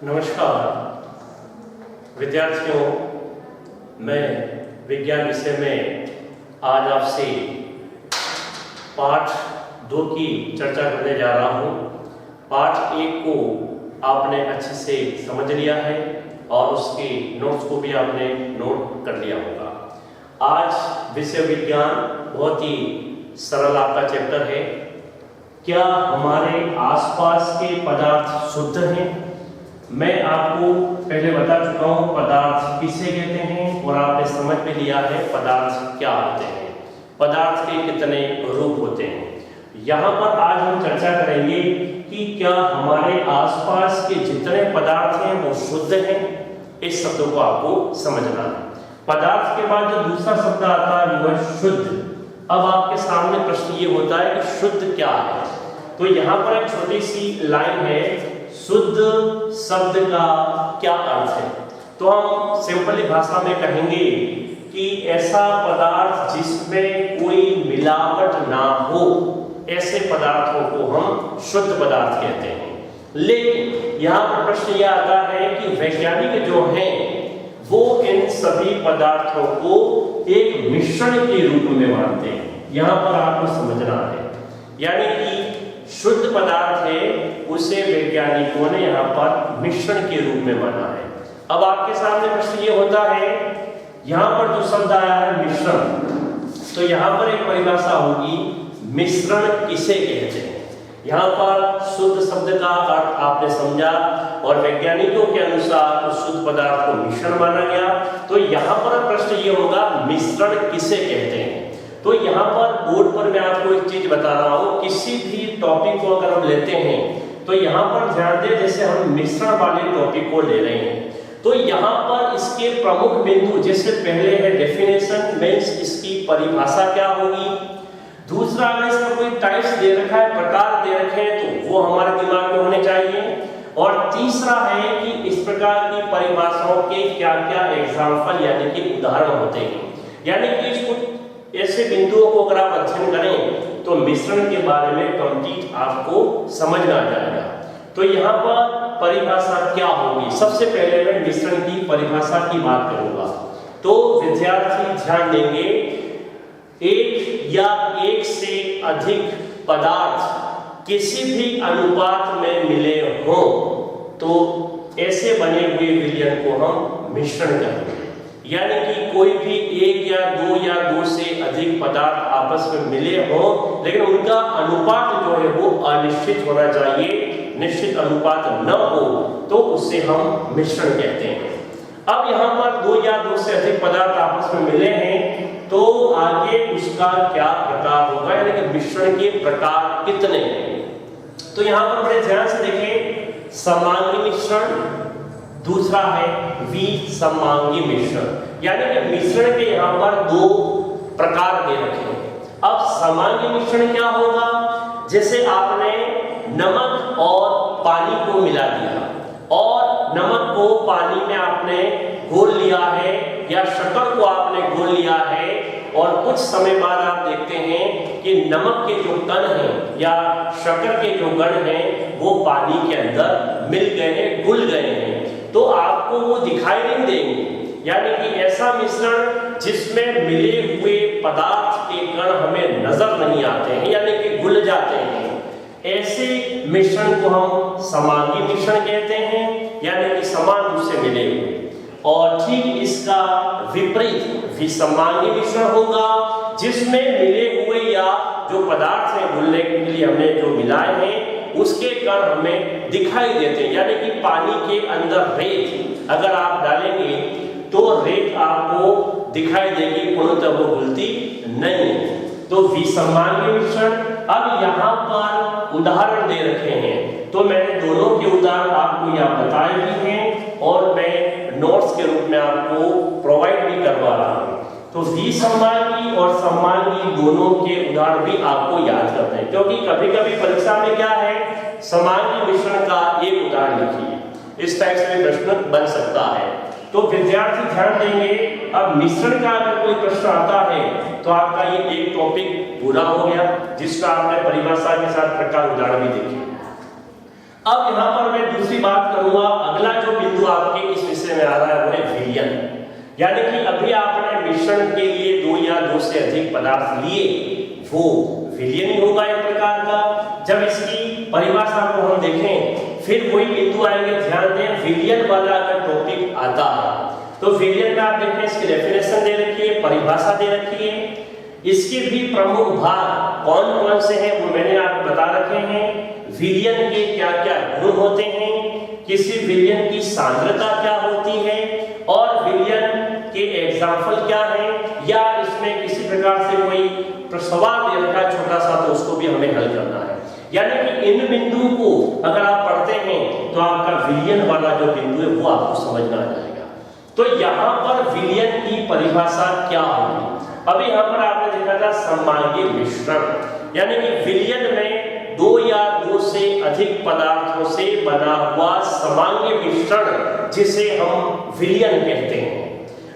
नमस्कार विद्यार्थियों, मैं विज्ञान विषय में आज आपसे पाठ 2 की चर्चा करने जा रहा हूँ। पाठ 1 को आपने अच्छे से समझ लिया है और उसके नोट्स को भी आपने नोट कर लिया होगा। आज विषय विज्ञान बहुत ही सरल आपका चैप्टर है। क्या हमारे आसपास के पदार्थ शुद्ध हैं? मैं आपको पहले बता चुका हूँ पदार्थ किसे कहते हैं और आपने समझ में लिया है पदार्थ क्या होते हैं, पदार्थ के कितने रूप होते हैं। यहाँ पर आज हम चर्चा करेंगे कि क्या हमारे आसपास के जितने पदार्थ हैं वो शुद्ध हैं। इस शब्द को आपको समझना है। पदार्थ के बाद जो दूसरा शब्द आता है वो है शुद्ध। अब आपके सामने प्रश्न ये होता है कि शुद्ध क्या है। तो यहाँ पर एक छोटी सी लाइन है, शुद्ध शब्द का क्या अर्थ है। तो हम सिंपली भाषा में कहेंगे कि ऐसा पदार्थ जिसमें कोई मिलावट ना हो, ऐसे पदार्थों को हम शुद्ध पदार्थ कहते हैं। लेकिन यहाँ पर प्रश्न यह आता है कि वैज्ञानिक जो हैं वो इन सभी पदार्थों को एक मिश्रण के रूप में मानते हैं। यहाँ पर आपको समझना है, यानी कि शुद्ध पदार्थ है उसे वैज्ञानिकों ने यहाँ पर मिश्रण के रूप में माना है। अब आपके सामने प्रश्न ये होता है, यहाँ पर जो शब्द आया है मिश्रण, तो यहाँ पर एक परिभाषा होगी, मिश्रण किसे कहते हैं। यहाँ पर शुद्ध शब्द का अर्थ आपने समझा और वैज्ञानिकों के अनुसार उस शुद्ध पदार्थ को मिश्रण माना गया। तो यहाँ पर प्रश्न ये होगा, मिश्रण किसे कहते हैं। तो यहाँ पर बोर्ड पर मैं आपको एक चीज बता रहा हूँ, किसी भी टॉपिक को अगर हम लेते हैं तो यहाँ पर ध्यान दें, जैसे हम मिश्रण वाले टॉपिक को ले रहे हैं तो यहाँ पर इसके प्रमुख बिंदु, जैसे पहले है डेफिनेशन, मींस इसकी परिभाषा क्या होगी। दूसरा, अगर इसका कोई टाइप्स दे रखा है, प्रकार दे रखे हैं, तो वो हमारे दिमाग में होने चाहिए। और तीसरा है कि इस प्रकार की परिभाषाओं के क्या क्या एग्जाम्पल यानी कि उदाहरण होते हैं। यानी कि इसको ऐसे बिंदुओं को अगर आप अध्ययन करें तो मिश्रण के बारे में कंप्लीट आपको समझ में आ जाएगा। तो यहाँ पर परिभाषा क्या होगी, सबसे पहले मैं मिश्रण की परिभाषा की बात करूंगा। तो विद्यार्थी ध्यान देंगे, एक या एक से अधिक पदार्थ किसी भी अनुपात में मिले हों तो ऐसे बने हुए विलयन को हम मिश्रण कहेंगे। यानी कि कोई भी एक या दो से अधिक पदार्थ आपस में मिले हों, लेकिन उनका अनुपात जो है वो अनिश्चित होना चाहिए, निश्चित अनुपात न हो तो उससे हम मिश्रण कहते हैं। अब यहाँ पर दो से अधिक पदार्थ आपस में मिले हैं तो आगे उसका क्या प्रकार होगा, यानी कि मिश्रण के प्रकार कितने हैं। तो यहाँ पर बड़े ध्यान से देखें, समांगी मिश्रण, दूसरा है विसमांगी मिश्रण। यानी कि मिश्रण के यहाँ पर 2 प्रकार दे रखे हैं। अब समांगी मिश्रण क्या होगा, जैसे आपने नमक और पानी को मिला दिया और नमक को पानी में आपने घोल लिया है या शक्कर को आपने घोल लिया है और कुछ समय बाद आप देखते हैं कि नमक के जो कण हैं या शक्कर के जो कण हैं वो पानी के अंदर मिल गए हैं, घुल गए हैं, तो आपको वो दिखाई नहीं देंगे। यानी कि ऐसा मिश्रण जिसमें मिले हुए पदार्थ के कण हमें नजर नहीं आते हैं, यानी कि घुल जाते हैं, ऐसे मिश्रण को हम समांगी मिश्रण कहते हैं, यानी कि समान रूप से मिले हुए। और ठीक इसका विपरीत विसमांगी मिश्रण होगा, जिसमें मिले हुए या जो पदार्थ है घुलने के लिए हमने जो मिलाए हैं उसके कण हमें दिखाई देते हैं। यानी कि पानी के अंदर रेत अगर आप डालेंगे तो रेत आपको दिखाई देगी, पूर्णतः वो घुलती नहीं। तो विसमांगी मिश्रण। अब यहाँ पर उदाहरण दे रखे हैं, तो मैंने दोनों के उदाहरण आपको यहाँ बताए भी हैं और मैं नोट्स के रूप में आपको प्रोवाइड भी करवा रहा हूँ। तो विसमांगी और समांगी दोनों के उदाहरण भी आपको याद करते हैं, क्योंकि कभी कभी परीक्षा में क्या है, समांगी मिश्रण का एक उदाहरण लिखिए, इस टाइप से प्रश्न बन सकता है। तो विद्यार्थी ध्यान देंगे, अब मिश्रण का अगर कोई प्रश्न आता है तो आपका ये एक टॉपिक पूरा हो गया, जिसका आपने परिभाषा के साथ प्रकार उदाहरण भी देखे। अब यहाँ पर मैं दूसरी बात करूंगा, अगला जो बिंदु आपके इस विषय में आ रहा है वो है विलयन। यानी कि अभी आपने मिश्रण के लिए 2 या 2 से अधिक पदार्थ लिए, वो विलयन ही होगा एक प्रकार का। जब इसकी परिभाषा को हम देखें फिर वही बिंदु आएंगे, ध्यान दें विलयन वाला अगर टॉपिक आता है तो विलयन में आप देखें इसकी डेफिनेशन दे रखी है, परिभाषा दे रखी है, इसके भी प्रमुख भाग कौन कौन से हैं वो मैंने आपको बता रखे हैं। विलयन के क्या क्या गुण होते हैं, किसी विलयन की सांद्रता क्या होती है और विलयन के एग्जाम्पल क्या है, या इसमें किसी प्रकार से कोई सवाल दे रखा है छोटा सा तो उसको भी हमें हल करना है। यानी कि इन बिंदुओं को अगर आप पढ़ते हैं तो आपका विलयन वाला जो बिंदु है वो आपको समझ में आ जाएगा। तो यहाँ पर विलयन की परिभाषा क्या होगी? अभी यहाँ पर आपने देखा था सममांगी मिश्रण, यानी कि विलयन में 2 या 2 से अधिक पदार्थों से बना हुआ समांगी मिश्रण जिसे हम विलयन कहते हैं।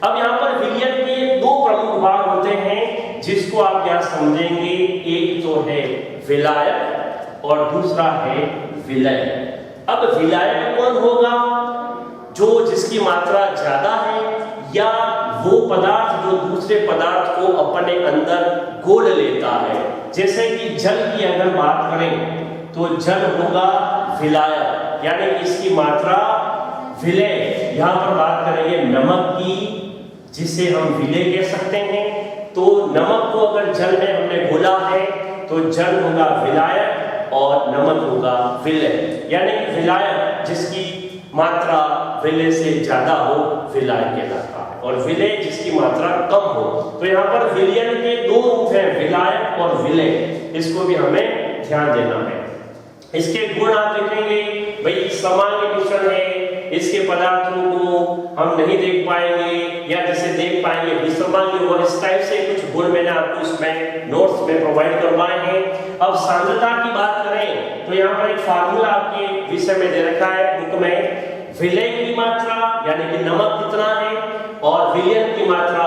अब यहाँ पर विलयन के 2 प्रमुख भाग होते हैं जिसको आप यहाँ समझेंगे, एक तो है विलायक और दूसरा है विलय। अब विलायक कौन होगा? जो जिसकी मात्रा ज्यादा है या वो पदार्थ जो दूसरे पदार्थ को अपने अंदर घोल लेता है। जैसे कि जल की अगर बात करें तो जल होगा विलायक, यानी इसकी मात्रा विलय। यहाँ पर बात करेंगे नमक की, जिसे हम विलय कह सकते हैं। तो नमक को अगर जल में हमने घोला है तो जल होगा विलायक और नमक होगा विलय। यानी कि विलायक जिसकी मात्रा विलय से ज्यादा हो विलायक कहलाता है, और विलय जिसकी मात्रा कम हो। तो यहाँ पर विलयन के 2 रूप हैं, विलायक और विलय, इसको भी हमें ध्यान देना है। इसके गुण आप देखेंगे, भाई समांगी मिश्रण है, इसके पदार्थों को हम नहीं देख पाएंगे या जैसे देख पाएंगे विसमांगी, और इस टाइप से कुछ गुण मैंने आपको इसमें नोट्स में प्रोवाइड करवाए हैं। अब सांद्रता की बात करें तो यहाँ पर एक फार्मूला आपके विषय में दे रखा है बुक में, विलय की मात्रा यानी कि नमक कितना है और विलयन की मात्रा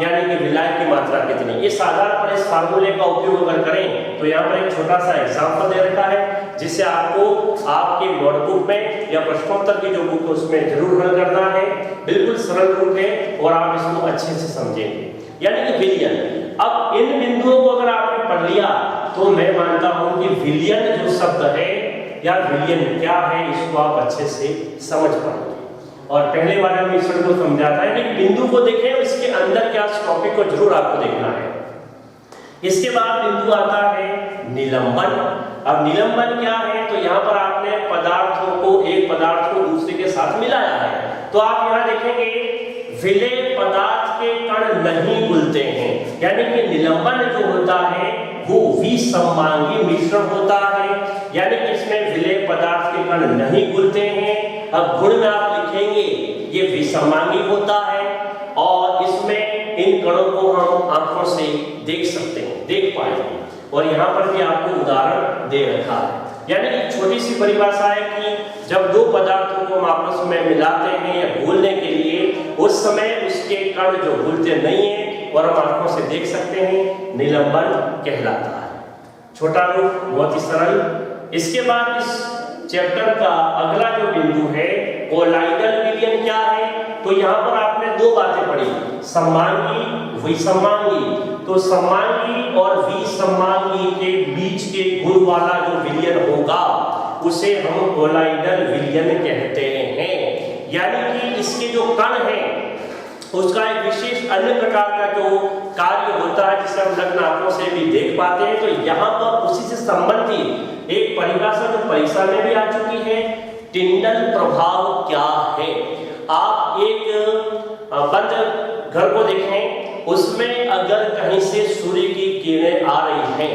यानी कि विलायक की मात्रा कितनी। इस आधार पर इस फार्मूले का उपयोग अगर करें तो यहाँ पर एक छोटा सा एग्जांपल दे रखा है जिससे आपको आपके नोटबुक में या प्रश्नोत्तर की जो बुक है उसमें जरूर हल करना है। बिल्कुल सरल रूप है और आप इसको अच्छे से समझेंगे, यानी कि विलयन। अब इन बिंदुओं को अगर आपने पढ़ लिया तो मैं मानता हूं कि विलयन जो शब्द है या विलयन क्या है इसको आप अच्छे से समझ पाएंगे। और पहले वाले मिश्रण को समझाता है कि बिंदु को देखें इसके अंदर क्या, इस टॉपिक को जरूर आपको देखना है। इसके बाद बिंदु आता है निलंबन। अब निलंबन क्या है? तो यहाँ पर आपने पदार्थों को, एक पदार्थ को दूसरे के साथ मिलाया है, तो आप यहाँ देखेंगे विलय पदार्थ के कण नहीं घुलते हैं, यानी कि निलंबन जो होता है वो विसमांगी मिश्रण होता है, यानी कि इसमें विलय पदार्थ के कण नहीं घुलते हैं। अब गुण में आप लिखेंगे ये विसमांगी होता है और इसमें इन कणों को हम आंखों से देख सकते हैं, देख पाएंगे। और यहाँ पर भी आपको उदाहरण दे रखा है, यानी कि छोटी सी परिभाषा है कि जब 2 पदार्थों को हम आपस में मिलाते हैं या घोलने के लिए, उस समय उसके कण जो घुलते नहीं है और हम आंखों से देख सकते हैं, निलंबन कहलाता है। छोटा रूप, बहुत ही सरल। इसके बाद इस चैप्टर का अगला जो बिंदु है कोलाइडल विलयन क्या है? तो यहाँ पर आपने 2 बातें पढ़ी, सममांगी, विसमांगी। तो सममांगी और विसमांगी के बीच के गुण वाला जो विलयन होगा उसे हम कोलाइडल विलयन कहते हैं। यानी कि इसके जो कण हैं उसका एक विशेष अन्य प्रकार का जो कार्य होता है जिसे हम नग्न आंखों से भी देख पाते हैं। तो यहाँ पर उसी से संबंधित एक परिभाषा जो परीक्षा में भी आ चुकी है, टिंडल प्रभाव क्या है। आप एक बंद घर को देखें, उसमें अगर कहीं से सूर्य की किरणें आ रही हैं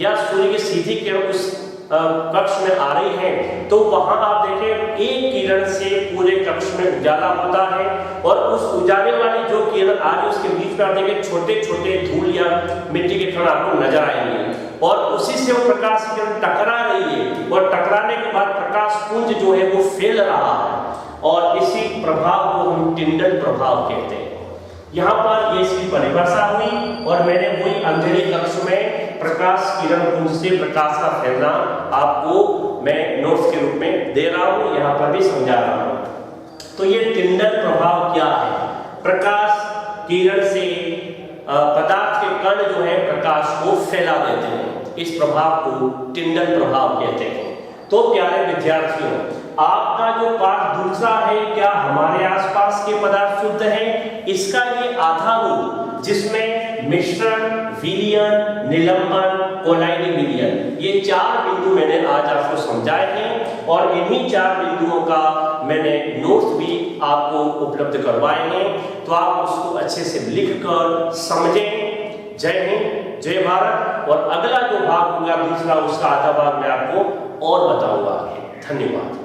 या सूर्य की सीधी किरण उस कक्ष में आ रही है तो वहां आप देखें एक किरण से पूरे कक्ष में उजाला होता है और उस उजाले वाली जो किरण आ रही है उसके बीच में आप देखें छोटे छोटे धूल या मिट्टी के कण आपको नजर आएंगे और उसी से वो प्रकाश की किरण टकरा रही है और टकराने के बाद प्रकाश पुंज जो है वो फैल रहा है और इसी प्रभाव को हम टिंडल प्रभाव कहते हैं। यहाँ पर ये इसकी परिभाषा हुई और मैंने वही अंधेरे कक्ष में प्रकाश किरण पुंज से प्रकाश का फैलना आपको मैं नोट्स के रूप में दे रहा हूं, यहां पर भी समझा रहा हूं। तो ये टिंडल प्रभाव क्या है? प्रकाश किरण से पदार्थ के कण जो है प्रकाश को फैला देते हैं, इस प्रभाव को टिंडल प्रभाव कहते हैं। तो प्यारे विद्यार्थियों, आपका जो पाठ दूसरा है, क्या हमारे आसपास के पदार्थ शुद्ध हैं, इसका ये आधा रूप जिसमें मिश्रण, विलयन, निलंबन, कोलाइडी विलयन, ये 4 बिंदु मैंने आज आपको समझाए हैं और इन्हीं 4 बिंदुओं का मैंने नोट्स भी आपको उपलब्ध करवाए हैं। तो आप उसको अच्छे से लिखकर समझें। जय हिंद, जय भारत। और अगला जो भाग होगा दूसरा, उसका आधा भाग मैं आपको और बताऊंगा आगे। धन्यवाद।